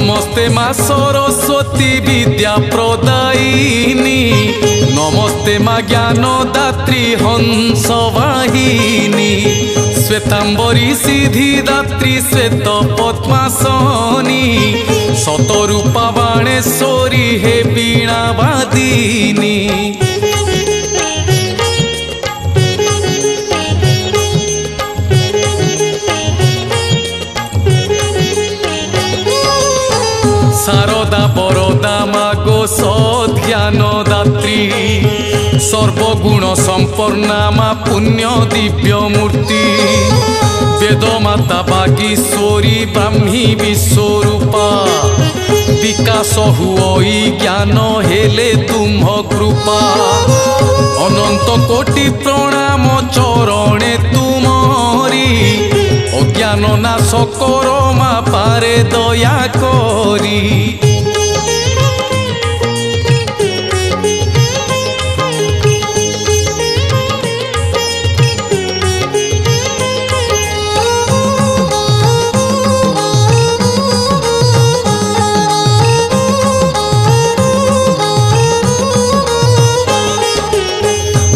नमस्ते माँ सरस्वती विद्या प्रदायिनी, नमस्ते माँ ज्ञानदात्री हंस वाहिनी, श्वेतांबरी सिद्धिदात्री श्वेत पद्मासनी, शतरूपा बाणेश्वरी हे वीणावादिनी। शारदा बरदा मागो सध्यानदात्री, सर्वगुण संपन्ना माँ पुण्य दिव्य मूर्ति, वेद माता बागीश्वरी ब्राह्मी विश्वरूपा, विकास हुई ज्ञान हेले तुम कृपा, अनंत कोटि प्रणाम चरणे तुमरी, अज्ञान नाश करो माँ पारे दया करी।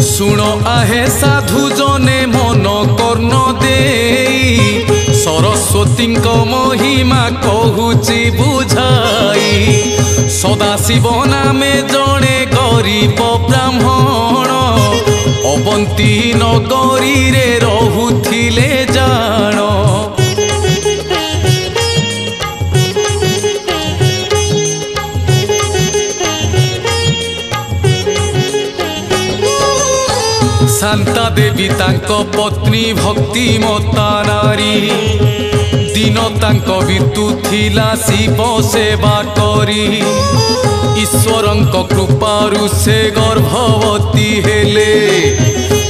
सुनो आहे साधु जने मन कर्ण देई, सरस्वती महिमा कहूची बुझाई, सदाशिव नामे जने गरीब ब्राह्मण, अवंती नगरी रे रहुथिले जान। शांता देवी तांको पत्नी भक्तिमता नारी, दिन तांको बीतुथिला शिव सेवा करी, ईश्वरंको कृपारु से गर्भवती हेले,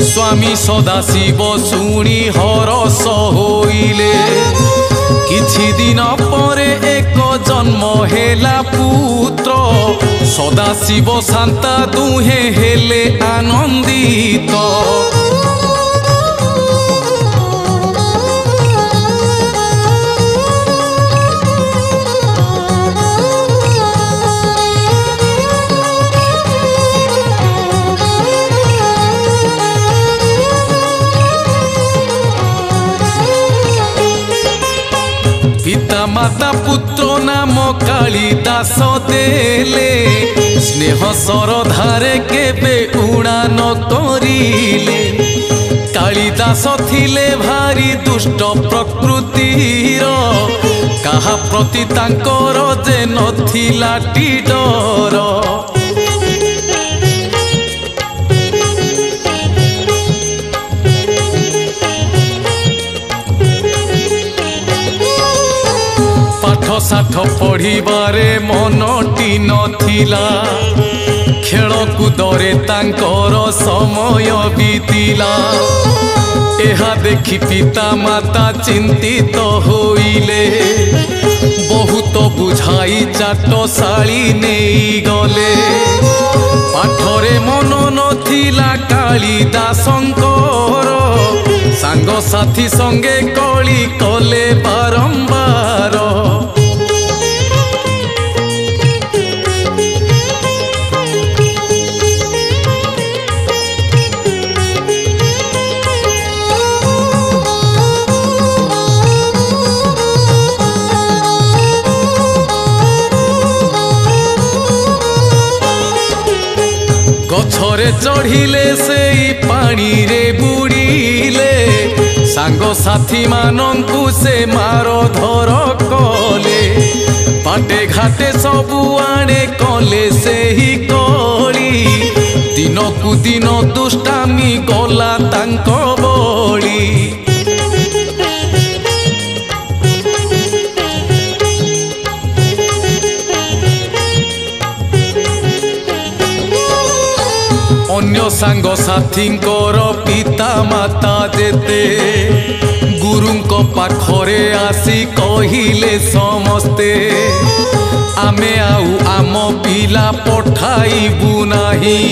स्वामी सदाशिव शुणी हरस होइले, किछि दिन परे एक जन्म हेला पुत्र, सदाशिव शांता दुहे हेले आनंदित। पिता माता पुत्र नाम कालिदास देले, स्नेह सरधारे केबे उड़ान करिले, कालिदास थिले भारी दुष्ट प्रकृतिर, काहा प्रति तांकर जे नथिला डर। साठ पढ़िबारे मनटी नथिला, खेलकूदरे तांकर समय बीतिला, एहा देखि पिता माता चिंतित होइले, बहुत बुझाई चाटशाली नहीं गले, पाठरे मन नथिला कालिदासंकर, सांग साथी संगे कली कले बारंबार। गछरे चढ़िले से पानी रे बुड़ीले, सांग साथी मानंकु से मार धर कले, बाटे घाटे सबु आड़े कले से ही कली, दिनकु दिन दुष्टामी गला तांक बली। अन्य सांग साथींकर पिता माता जेते, गुरुंको पाखरे आसी कहिले समस्ते, आमे आउ आम पिला पठाइबु नाही,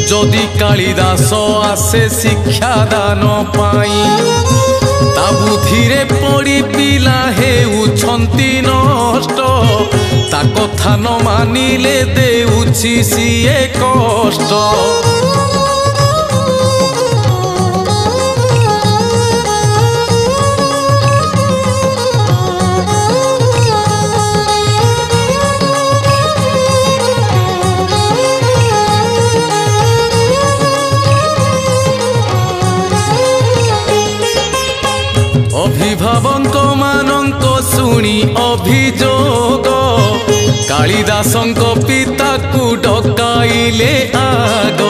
जदि कालिदास आसे शिक्षादान पाई ता बुद्धिरे पड़ी पिला हेउछंती नष्ट ता कथा न मानिले देउछि सिए कष्ट। अभिभावक मानक शुणी अभियोग कालिदासंक पिता को डकाइले आग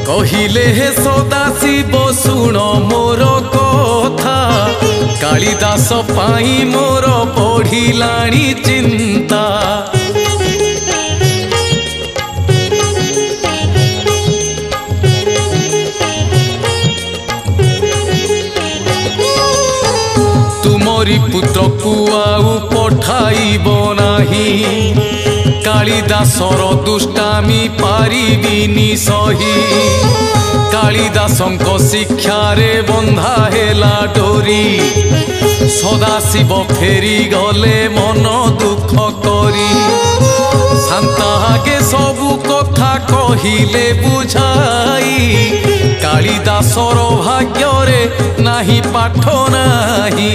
कहिले हे सदाशिव शुण मोर कथा कालिदास पाई मोर बढ़िलाणी चिंता। तुमरी पुत्र को आउ पठाइब नाही कालिदासर दुष्टामी पारिबिनी सही कालिदासंक शिक्षारे बंधा हेला डोरी सदाशिव फेरी गले मन दुख करी शांतागे सबु कथा कहिले बुझाई कालिदासर भाग्यरे नाही पाठ नाही।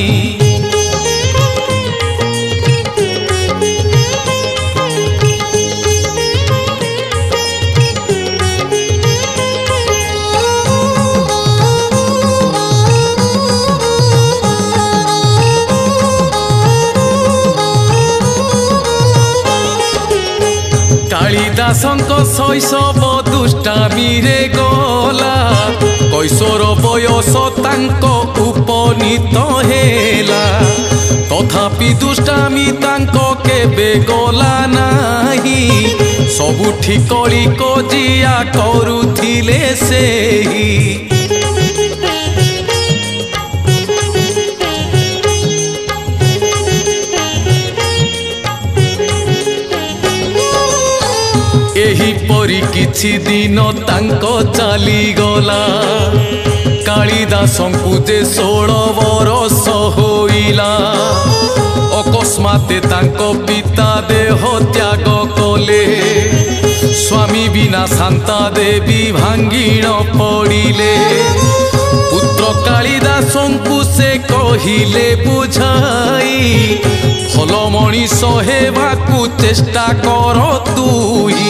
कालिदासंक शैशव दुष्टामी रे गला कैशोर बयस तांको उपनीत हेला तथापि दुष्टामी तांको केबे गला नाही सबुठी कली कजिया करुथिले सेही। एही परी किछि दिन तांको चली गला कालिदासंकु जे 16 बरस होइला अकस्माते तांको पिता देह त्याग कले स्वामी बिना शांता देवी भांगिण पड़िले पुत्र कालिदासंकु से कहिले बुझाई भल मनीष हेबाकु चेष्टा कर तुही।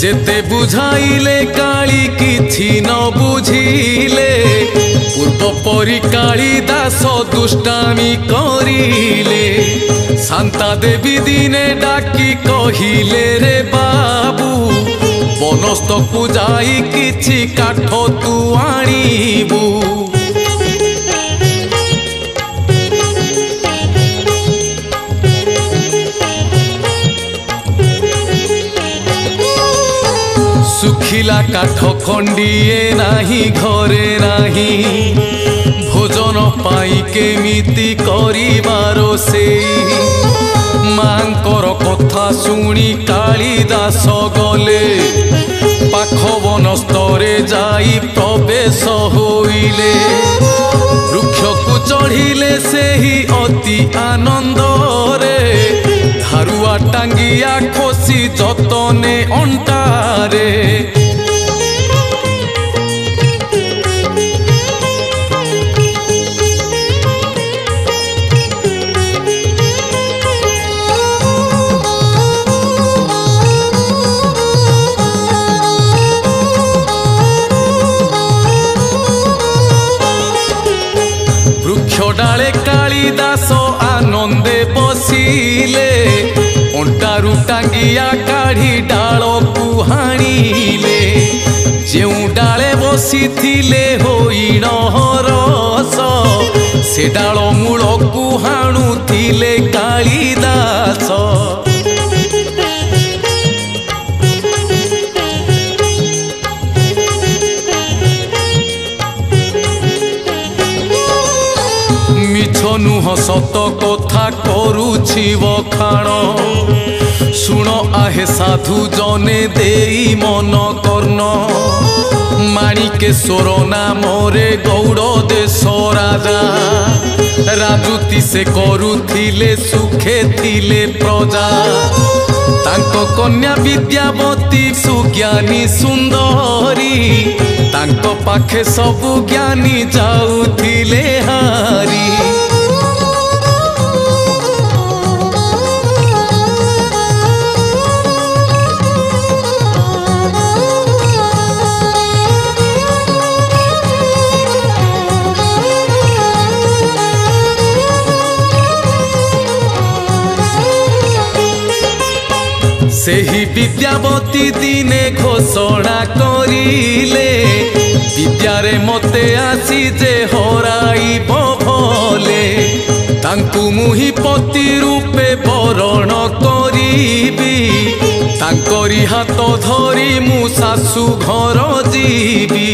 जेते बुझाइले काली किछि न बुझिले पूर्व परी कालिदास दुष्टामी करिले शांता देवी दिने डाकी कहिले रे बाबू बनस्थ को जाई किछि काठ तू आनिबू। सुखिला काठ खंडिए नाही घरे नाही भोजन पाई केमिति करिबारो से मांकर कथा शुणी कालिदास गले पाख वनस्तरे जाई प्रवेश होइले वृक्ष को चढ़िले सेही अति आनंद रे धारुआ टांगिया खोसी जतने अंटारे। वृक्ष डाले कालिदास आनंदे बसिले अंटारू टांगिया काढ़ी डाल को हाणिले जेउ डाले बसी थिले होइण रस से डाल मूल को हाणुथिले कालिदास। नुह सत कथा करुछि बखाण शुण आहे साधु जने देई मन कर्ण माणिकेश्वर नामरे गौड़ देश राजा राजुति से करुथिले सुखे थिले प्रजा तांको कन्या विद्यावती सुज्ञानी सुंदरी तांको पाखे सबु ज्ञानी जाउथिले हारी सेही विद्यावती दिने घोषणा करिले विद्यारे मते आसी जे हराइब भले तांकु मुहि पति रूपे बरण करिबी तांकरी हाथ धरी मु सासु घर जीवी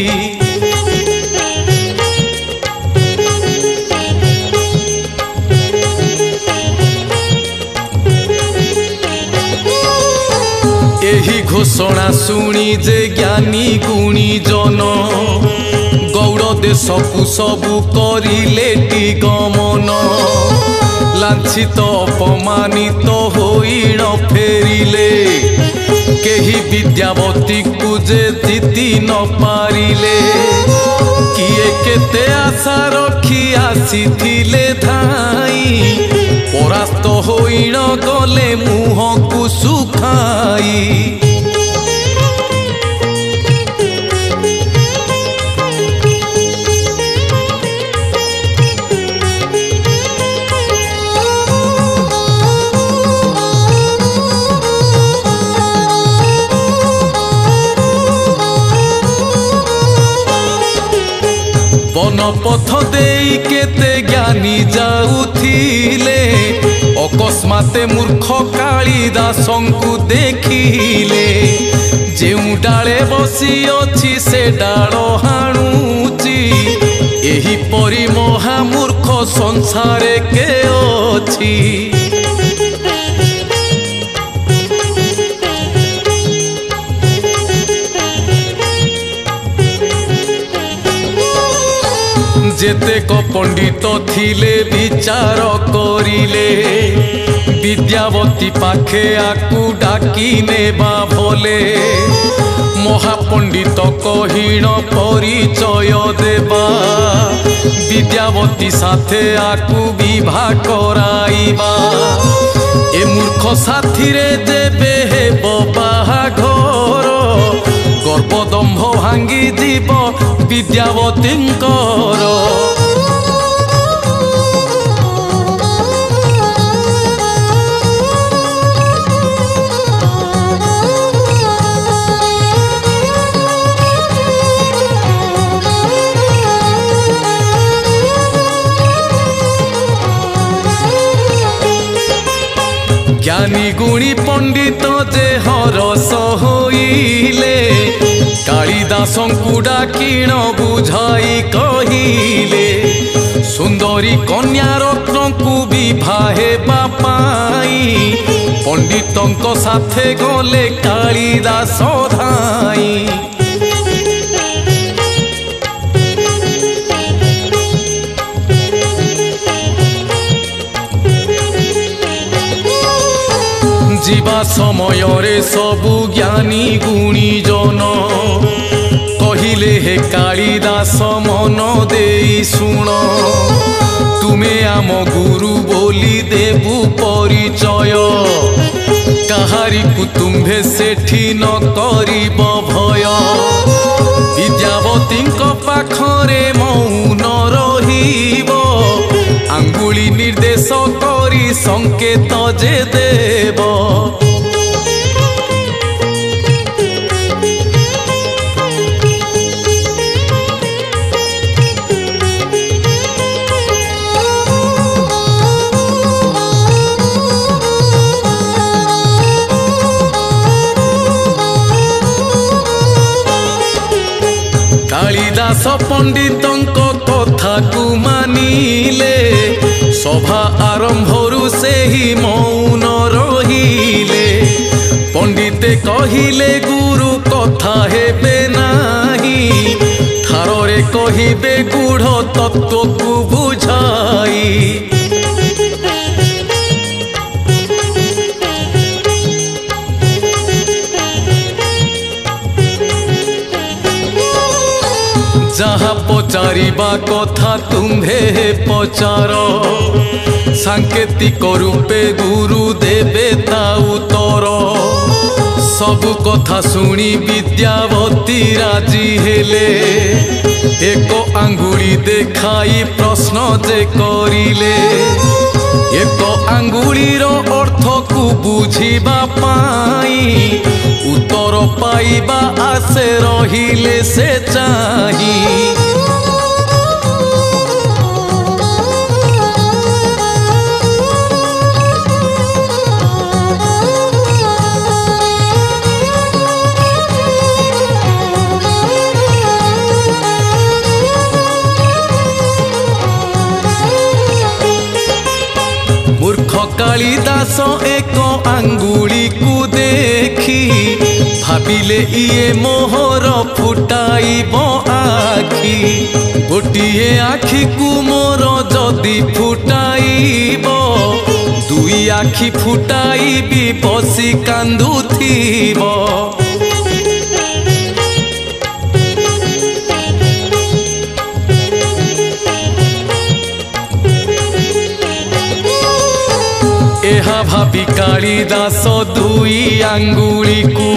एही घोषणा शुणी जे ज्ञानी गुणी जन गौड़ देश को सबु करिले गमन लांछित अपमानित होई न फेरिले केही विद्यावती को जे जीति न पारिले किए केते आशा रखी आसीथिले धाई परास्त होई न गले मुह को सुखाई वन पथ देई केते ज्ञानी जाउथिले अकस्माते मूर्ख कालिदासंकु देखिले जेउ डाले बसी अछि से डाल हाणुची एही परि महामूर्ख संसारे के अछि जेतेक पंडित थिले विचार करिले विद्यावती पाखे आकु डाकी नेबा भले महापंडित कहिण परिचय देबा विद्यावती साथे आकु विवाह कराइबा ए मूर्ख साथी रे जेबे हेबो बाहाघर गर्भदंभ भांगी जीव विद्यावतींकर ज्ञानी गुणी पंडित जे हरस होइले कालिदासंकु डाकिण बुझाई कहिले सुंदरी कन्या रत्न को विवाहे बापाई पंडितंक साथे गले कालिदास धाई जीवा समय रे सबु ज्ञानी गुणी जन कहिले हे कालिदास मन देई सुन तुमे आम गुरु बोली देबु परिचय काहारी को तुम्भे सेठी न करिब भय विद्यावती पाखरे मौन रहिब आंगुली निर्देश करी संकेत जे देव कालिदास पंडितंक कथा को मानिले सभा आरंभरु से ही मौन रहिले पंडिते कहिले गुरु कथा हेबे नाही ठारे कहिबे गूढ़ तत्व को बुझाई जहाँ पचारिबा कथा तुम्भे पचार सांकेतिक रूपे गुरु देवे ता उत्तर सबु कथा सुनी विद्यावती राजी हेले एक आंगुली देखाई प्रश्न जे करिले एक आंगुलीर अर्थ को बुझिबा पाई उत्तर पाइबा आसे रहिले से चाही मूर्ख कालिदास एक आंगुली को देखी भाविले इए मोहर फुटाइब आखि गोटिए आखि को मोर जदि फुटाइब दुई आखि फुटाइबी बसी कांदुथिब एहा भावी कालिदास दुई आंगुली को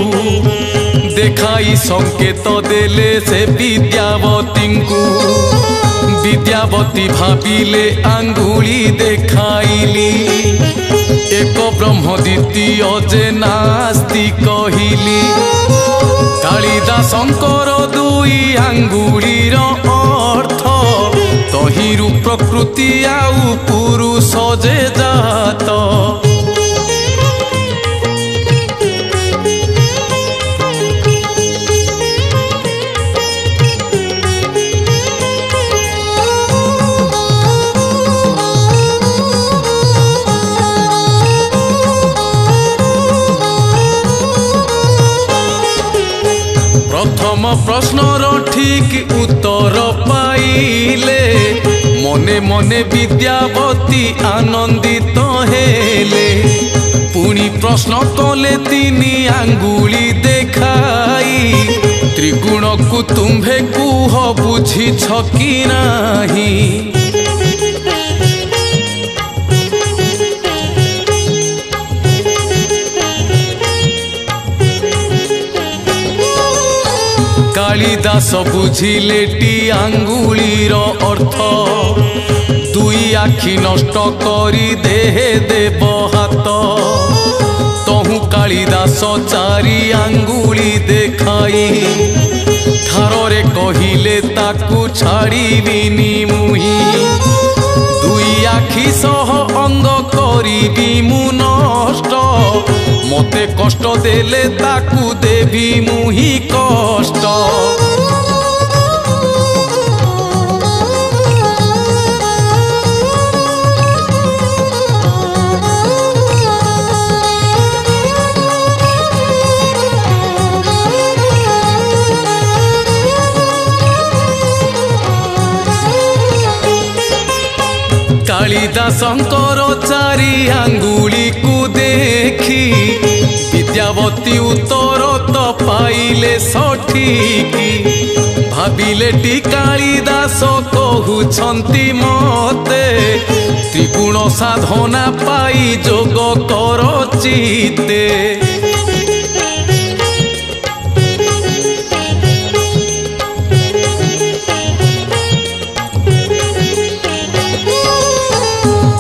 देखाई संकेत देले से विद्यावती को विद्यावती भाविले आंगुली देखाइली एक ब्रह्म द्वितीय जे नास्ति कहिली कालिदासंकर दुई आंगुलीर अर्थ तहिरु प्रकृति आउ पुरुष जे जात प्रथम प्रश्नर ठीक उत्तर पाइले मने मने विद्यावती आनंदित हेले पुणी प्रश्न कले तीनी आंगुली देखाई त्रिगुण को तुम्भे कुह बुझी छकी नाही कालिदास बुझिले टी आंगुलीर अर्थ दुई आखि नष्ट करी देहे देव हाथ तहु कालिदास चारि आंगुली देखाई ठारे कहिले ताकू छाड़िबिनी मुही दुई आखि सह अंग करिबी मु नष्ट मते कष्ट देले ताकू देवी मुही कष्ट कालिदासंकर चारि आंगुली को देखी विद्यावती उत्तर तो पाइले सठिकी भाविले टी कालिदास कहउछंती मते त्रिगुण साधना पाई जोग कर चिते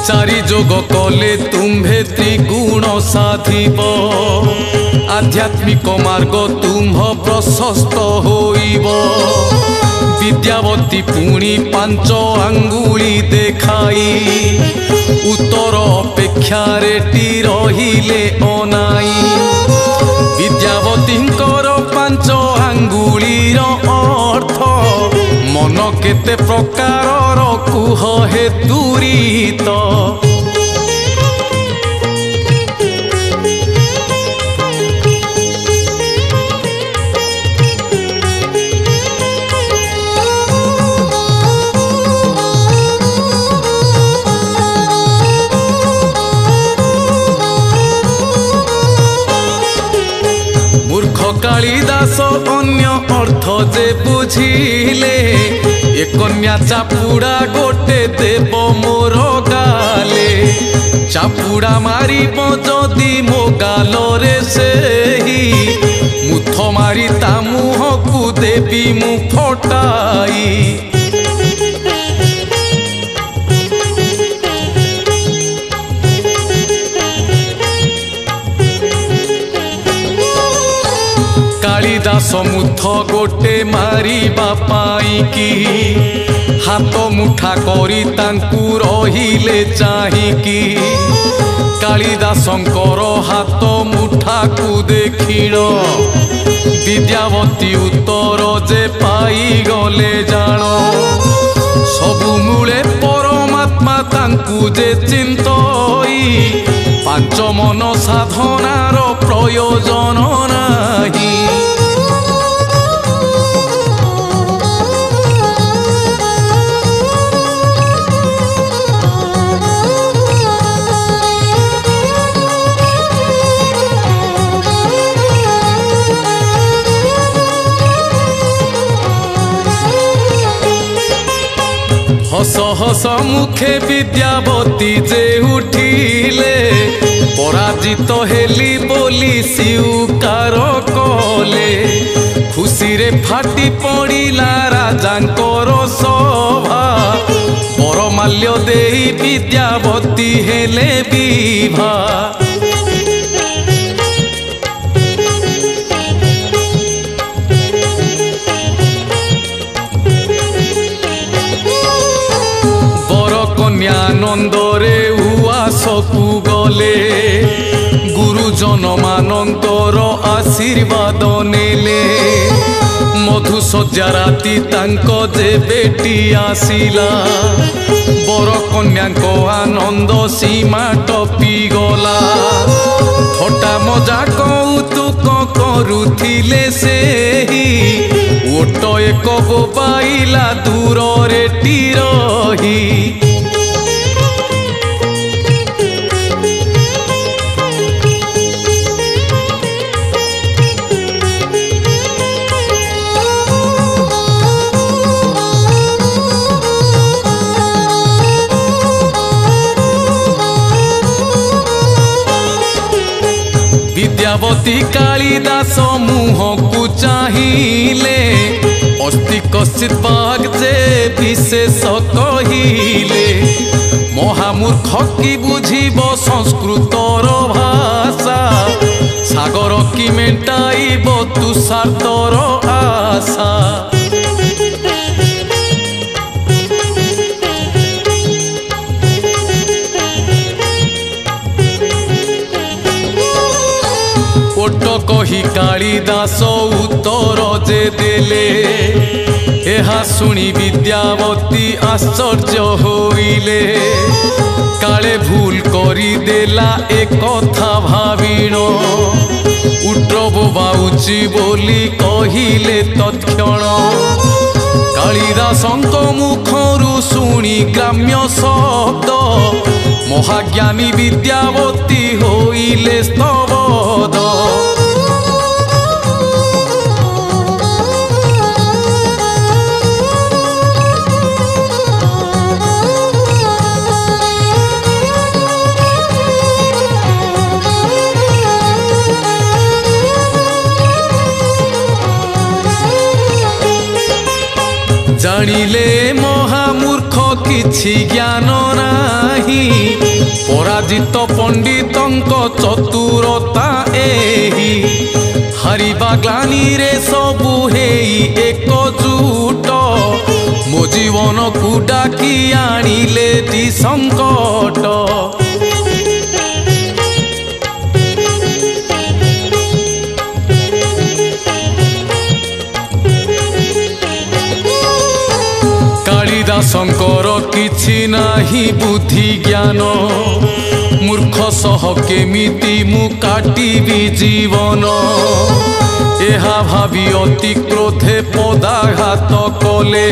चारि जोग कले तुम्भे त्रिगुण साधिब आध्यात्मिक मार्ग तुम्भ प्रशस्त होइब विद्यावती पुणी पांच आंगुली देखाई उत्तर अपेक्षा रेटी रहिले अनाई विद्यावतींकर पांच आंगुलीर अर्थ मन केते प्रकार कुह हे दूरीत कालिदास अन्य अर्थ जे बुझिले ए कन्या चापुड़ा गोटे देव मोर गाले चापुड़ा मारी जदि मो गालरे सेही मुथ मारी ता मुह को देवी मु फटाई कालिदास मुथ गोटे मारी बापाई की हाथ मुठा करी तांकु रहिले चाहिकी कालिदासंकर हाथ मुठा को देखिल विद्यावती उत्तर जे पाई गले जान सबु मूले परमात्मा तांकु जे चिंतई पांच मन साधनार प्रयोजन नाही हस हस मुखे विद्यावती जे उठिले पराजित हेली बोली स्वीकार कले खुशी रे फाटी पड़िला राजांकर सभा परमाल्य देई विद्यावती हेले विभा आनंदरे उआसकु गले गुरुजन मानंकर आशीर्वाद नेले मधुसज्जा राति तांक जे बेटी आसिला बर कन्या आनंद सीमा टपी गला थटा मजा कौतुक करुथिले सेही ओट एक बोबाइला दूर रे टीरही विद्यावती कालिदास मुह को चाहिले अस्ति कश्चित बाग जे विशेष कहिले महामूर्ख की बुझिब संस्कृतर भाषा सागर की मेटाइब तुषार्तर आशा कही कालिदास उत्तर जे देले एहा सुनी विद्यावती आश्चर्य होइले काले भूल करी देला एक कथा भाविण उट्र बोबाउची बोली कहिले तत्क्षण कालिदासंक मुखरु शुणी ग्राम्य शब्द महाज्ञानी विद्यावती होइले स्तबद जानिले महामूर्ख किछि ज्ञान नाही पराजित पंडितंक चतुरता एही हारिबा ग्लानी रे सबु हेई एकजुट मो जीवन को डाकी आनिले दी संकट किछि नाही बुद्धि ज्ञान मूर्ख सह केमिति मु काटिबी जीवन एहा भावी अति क्रोधे पदाघात कले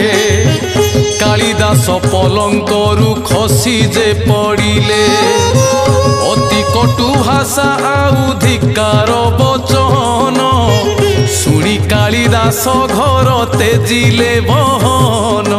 कालिदास पलंकरु खसी जे पड़िले अति कटु भाषा आउ धिकार बचन शुणी कालिदास घर तेजिले बहन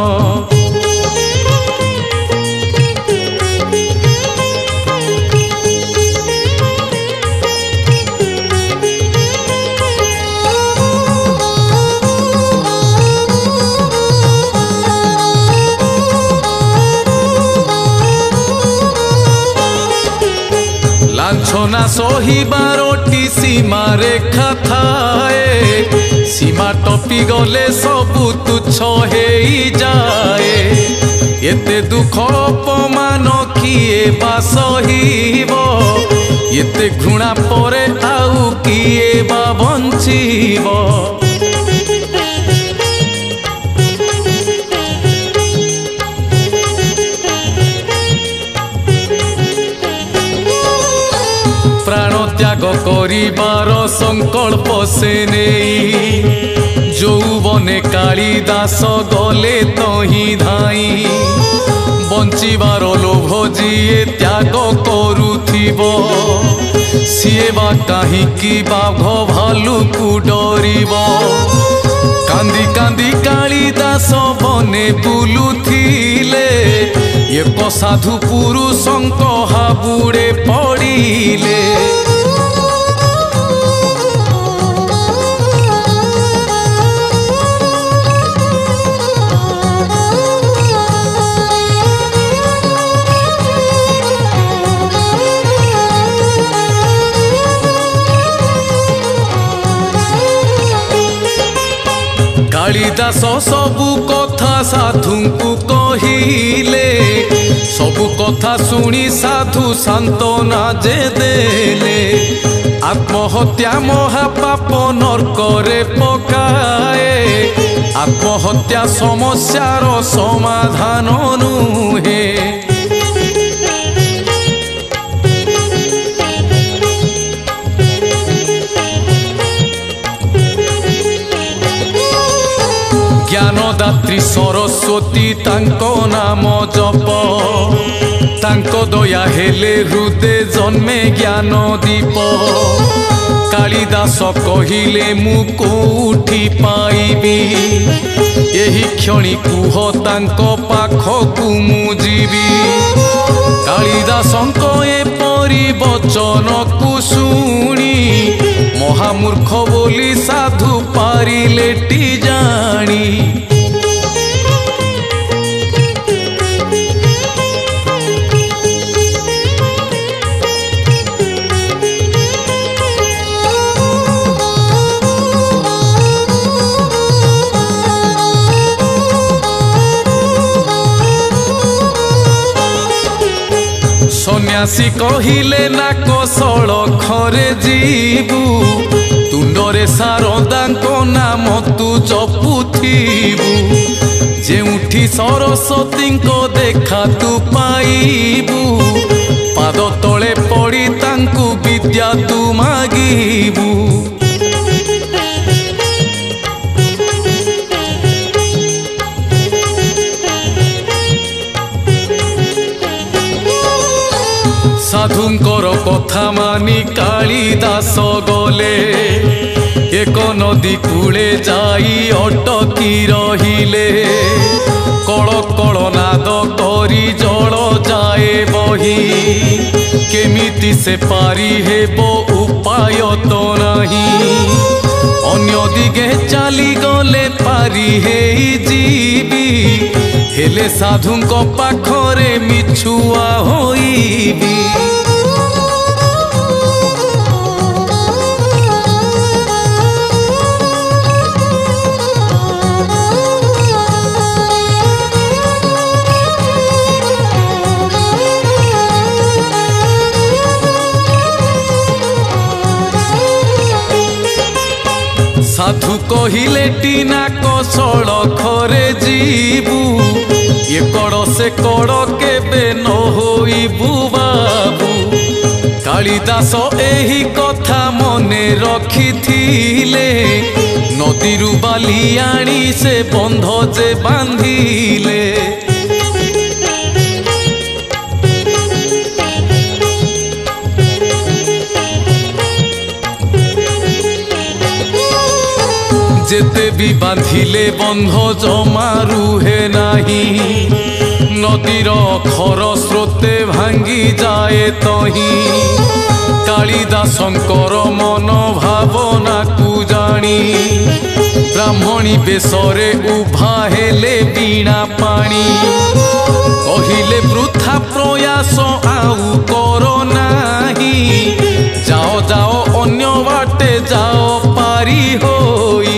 लांछना सहिबारोटी सीमा रेखा थाए सीमा टपी गले सबु तुच्छ हेई जाए एते दुख अपमान किए बा सहिबो एते घृणा परे आउ किए बा बंचिबो प्राण त्याग करिबार संकल्प से नहीं जौवने कालिदास गले तही धाई बंचिबार लोभ जिए त्याग करुथिबो सिए बा काहिकी बाघ भालू को डरिबो कांदी कांदी कालिदास बने बुलुथिले एक साधु पुरुषंक हाबुड़े पड़िले कालिदास सबु कथा साधु को कहिले सबु कथा सुनी साधु सांत्वना जे देले आत्महत्या महापाप नरकरे पकाए आत्महत्या समस्यार समाधान नुहे ज्ञानदात्री सरस्वती तांको नाम जप तांको दया हेले हृदय जन्मे ज्ञान दीप कालिदास कहिले मु कोठी पाइबी एही क्षणी कुह तांको पाखकु मु जीवी कालिदासंको एपरि वचन को शुणी महामूर्ख बोली साधु पारिलेटी जानी सन्यासी कहिले ना कौशल घरे जीवु तुंडरे शारदांको नाम तू जपुथिबु जेउठी सरस्वती को देखा तू पाइबु पाद तले पड़ी तांकु विद्या तू मागिबु साधुंकर कथा मानी कालिदास गले एक नदी कूले जाई अटकी रहिले कल कल नाद करी जल जाए बही केमिति से पारी हेबो उपाय तो नहीं अन्य दिगे चली गले पारी हेई जीवी हेले साधुंको पाखरे मिछुआ होइबी साधु कहिले टीना कौशल खरे जीवु ये कड़ से कड़ केबे न होइबु बाबू। कालिदास एही कथा मने रखिथिले नदीरु बाली आनी से बंध जे बांधिले। जेते भी बांधिले बंध जमा रुहे नाही नदीर खर स्रोते भांगी जाए तही। कालिदासंकर मन भावना कु जानी ब्राह्मणी बेसरे उभा हेले बीणा पानी। कहिले वृथा प्रयास आउ करो नाही जाओ जाओ अन्य बाटे जाओ पारी होई।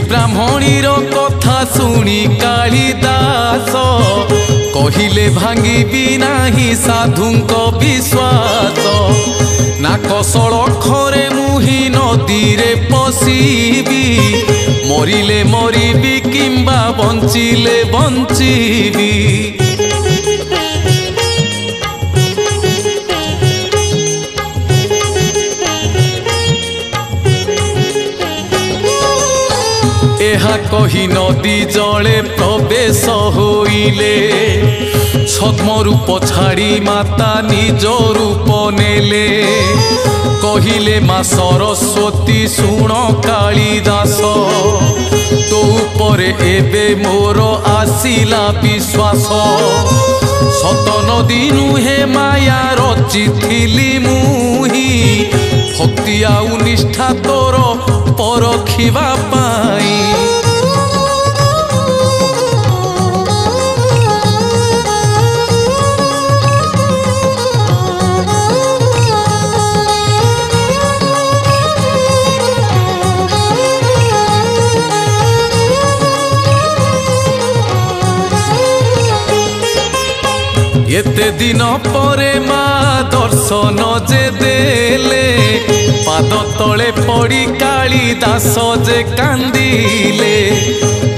ब्राह्मणीर कथा सुनी कालिदास कहिले भांगी नाही साधुंक विश्वास। नाकसळ खरे मुही नदीरे पशिबी मरिले मरिबी किंबा बंचिले बंचिबी। एहा कही नदी जले प्रवेश होइले छद्म रूप छाड़ी माता निज रूप नेले। कहिले माँ सरस्वती शुण कालिदास तो उपरे एबे मोर आसिला विश्वास। सत नदी नुहे माया रचिथिली मुही भक्ति आउ निष्ठा तोर परखिबा पाई। एते दिन परे माँ दर्शन जे देले पाद तले पड़ी कालिदास जे कांदिले।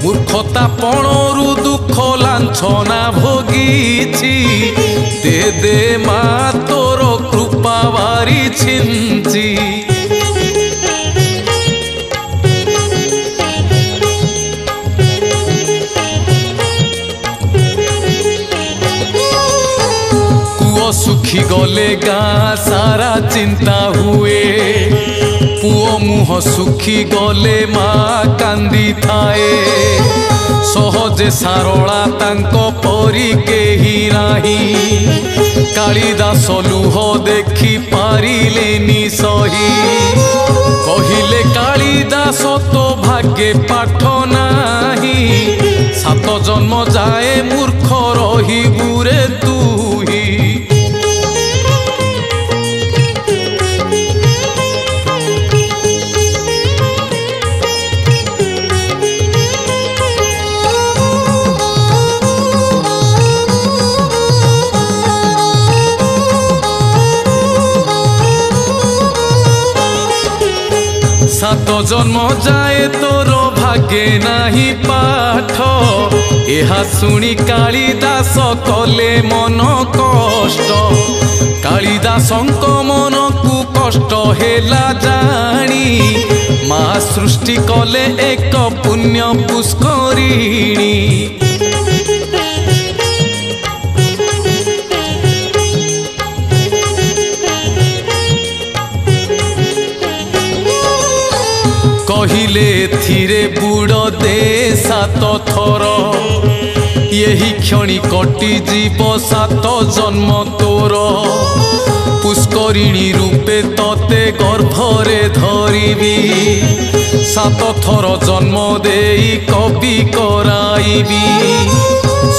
मूर्खता पणरु दुख लांछना भोगीछि दे दे माँ तोर कृपा बारी छिंची। सुखी गले गाँ सारा चिंता हुए पुओ मुह सुखी गले माँ कांदी थाए। सहजे सारला तांको परी केही नाही कालिदास लुह देखी पारिलेनी सही। कहिले कालिदास तो भाग्ये पाठ नाही सात जन्म जाए मूर्ख रही गुरे तुही। सात जन्म जाए तोर भाग्ये नाही पाठ एहा सुनी कालिदास कले मन कष्ट। कालिदासंक मन को कष्ट हेला जानी माँ सृष्टि कले एक पुण्य पुष्करिणी। कहिले थिरे बुड़ दे सात थर यही क्षणी कटि जीव 7 जन्म तोर पुष्करिणी रूपे तते गर्भरे धरिबी 7 थर जन्म देई कवि कराइबी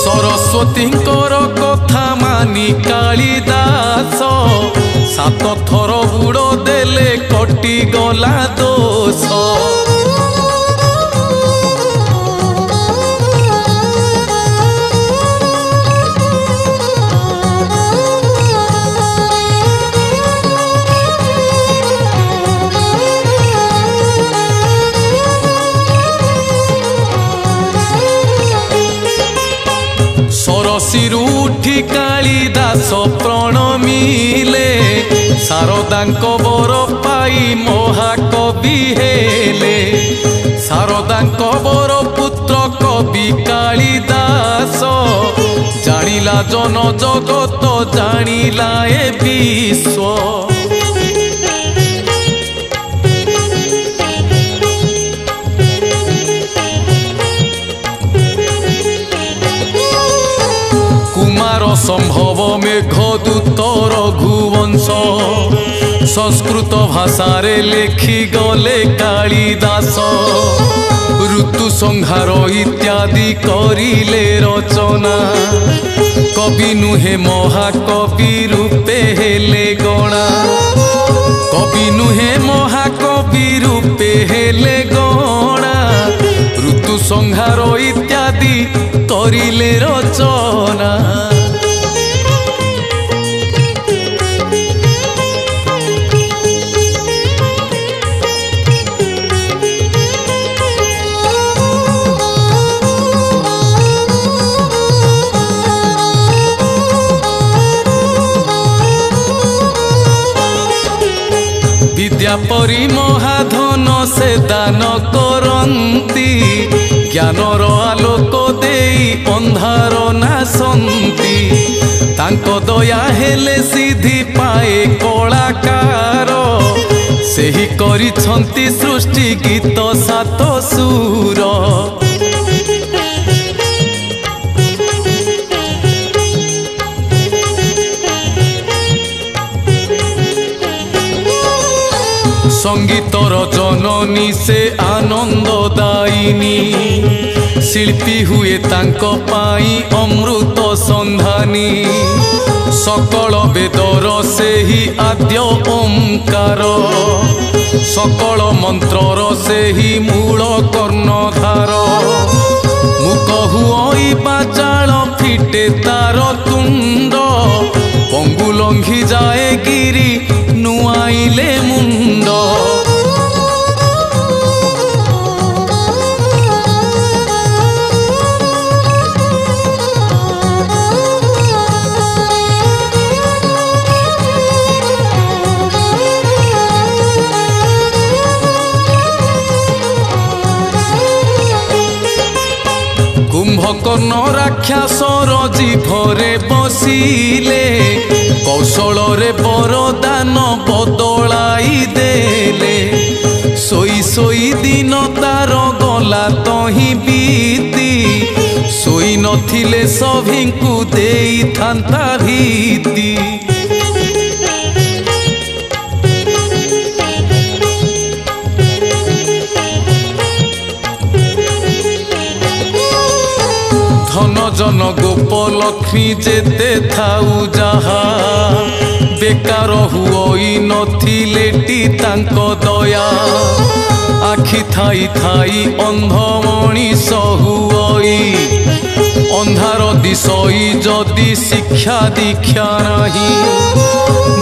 सरस्वतींकर कथा मानी कालिदास 7 थर बुड़ देले कटि गला दोष सरसीरु उठी कालिदास प्रणमिले शारदांक बर पाई महाकवि हेले शारदांक बर पुत्र कवि कालिदास जानिला जन जगत जानिला ए विश्व संभव मेघदूत रघुवंश संस्कृत भाषा रे लेखि गले कालिदास ऋतु संहार इत्यादि करिले रचना कवि नुहे महाकवि रूपे हेले गणा कवि नुहे महाकवि रूपे हेले गणा ऋतु संहार इत्यादि करिले रचना विद्या परी महाधन से दान करंती ज्ञानर आलोक देई अंधार नासंती तांको दया हेले सिद्धि पाए कलाकार सेही करिछंती सृष्टि गीत 7 सुर संगीतर जननी से आनंददायिनी शिल्पी हुए तांको पाई अमृत संधानी सकल वेदर से ही आद्य ओंकार सकल मंत्रर से ही मूल कर्णधार मुख हुई बाचाल फिटे तार तुंड पंगु लंघी जाए गिरी नुआइले मुंड कुंभकर्ण राक्षसर जीभरे बसिले कौशल रे बरदान बदलाई देले सोई सोई दिन तार गला तही बीती सोई नथिले सभिंकु देई थांता भीति धन जन गोप लक्ष्मी जेते थाऊ जहा बेकार हुई नथिलेटी तांको दया आखि थाई थाई अंध मनीष हुई अंधार दिशई जदि शिक्षा दीक्षा नहीं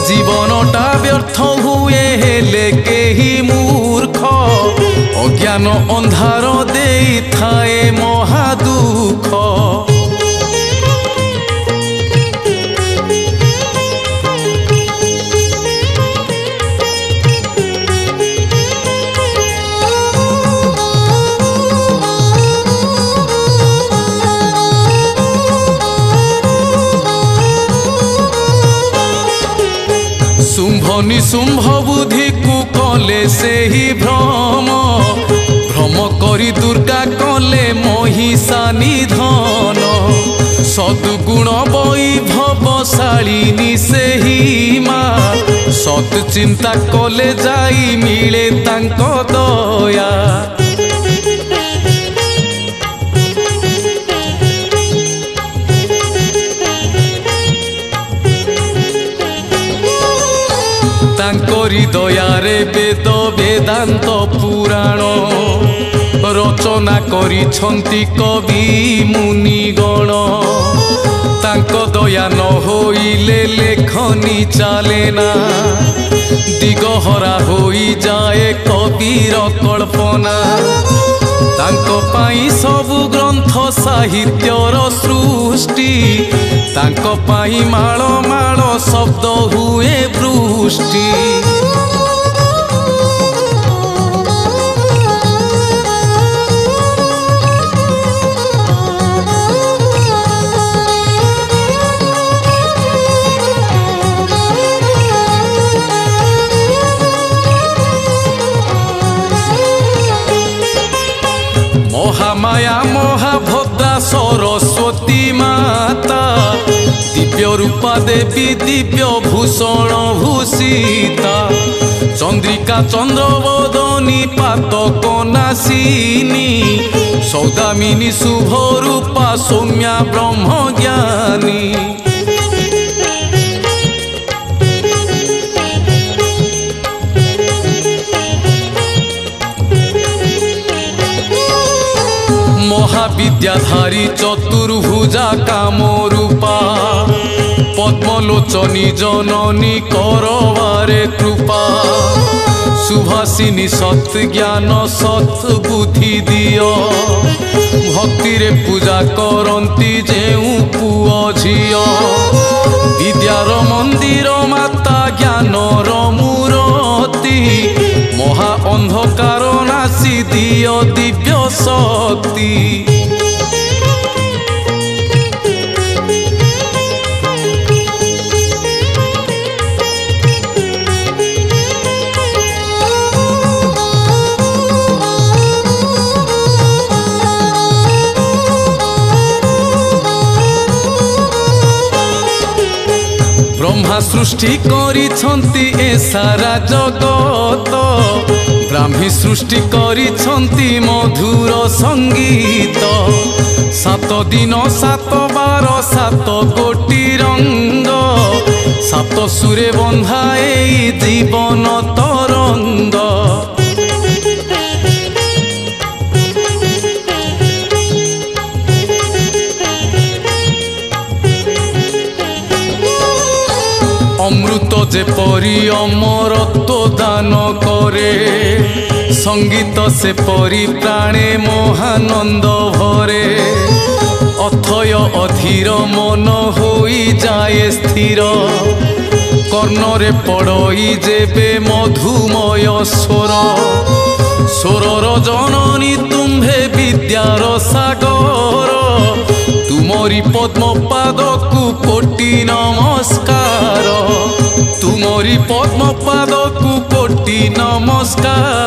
जीवनटा व्यर्थ हुए हेले केही मूर्ख अज्ञान अंधार देई थाए महादुख शुंभ निशुंभ बुद्धि को कले से ही भ्रम भ्रम करी दुर्गा कले महिषा निधन सद्गुण वैभवशालिनी सेही माँ सत चिंता कले जाई मिले तांको दया। तांकोरी दयारे वेद वेदांत पुराण रचना करिछंती कवि मुनिगण। तांको दया न होइले लेखनी चलेना दिगहरा होई जाए कविर कल्पना। तांको पाई सबु ग्रंथ साहित्यर सृष्टि तांको पाई माळ माळ शब्द हुए वृष्टि। महामाया महाभद्रा सरस्वती माता दिव्य रूपा देवी दिव्य भूषण भूषिता। चंद्रिका चंद्रवदनी पातक नासिनी सौदामिनी शुभ रूपा सौम्या ब्रह्मज्ञानी। महाविद्याधारी चतुर्भुजा काम रूपा पद्मलोचनी जननी करवारे कृपा। सुभाषिनी सत ज्ञान सत बुद्धि दियो भक्ति रे पूजा करंती जेउ पुओ झियो। विद्यार मंदिर माता ज्ञानर मूरती महा अंधकार नासी दियो दिव्य शक्ति। ब्रह्मा सृष्टि करिछंती ए सारा जगत ब्राह्मी सृष्टि करिछंती मधुर संगीत। सात दिन सात बार सात कोटी रंग सात सुरे बंधा ए जीवन तरंग। अमृत जेपरी अमरत्व दान करे संगीत से परी प्राणे महानंद भरे। अथय अधीर मन होई जाए स्थिर कर्णरे पड़ई जेबे मधुमय स्वर। स्वरर जननी तुम्भे विद्यार सागर तुमरी पद्म पादकु कोटि नमस्कार। तुमरी पद्म पादकु कोटि नमस्कार।